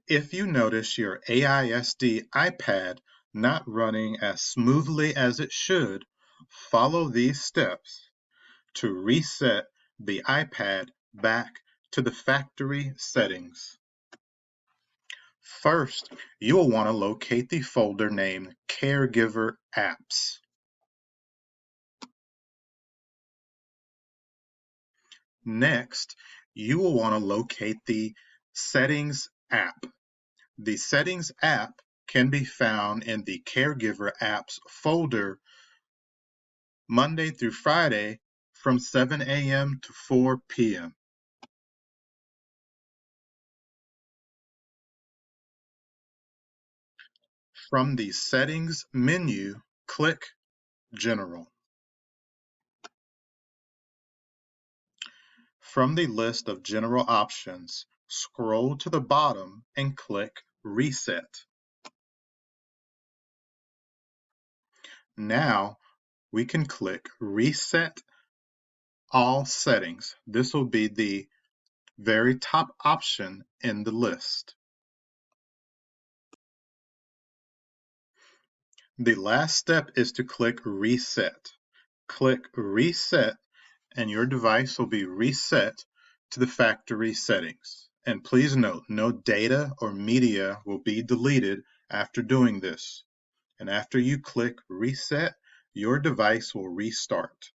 If you notice your AISD iPad not running as smoothly as it should, follow these steps to reset the iPad back to the factory settings. First, you will want to locate the folder named Caregiver Apps. Next, you will want to locate the Settings app. The Settings app can be found in the Caregiver Apps folder Monday through Friday from 7 a.m. to 4 p.m. From the Settings menu, click General. From the list of general options, scroll to the bottom and click Reset. Now we can click Reset All Settings. This will be the very top option in the list. The last step is to click Reset. Click Reset and your device will be reset to the factory settings. And please note, no data or media will be deleted after doing this. And after you click Reset, your device will restart.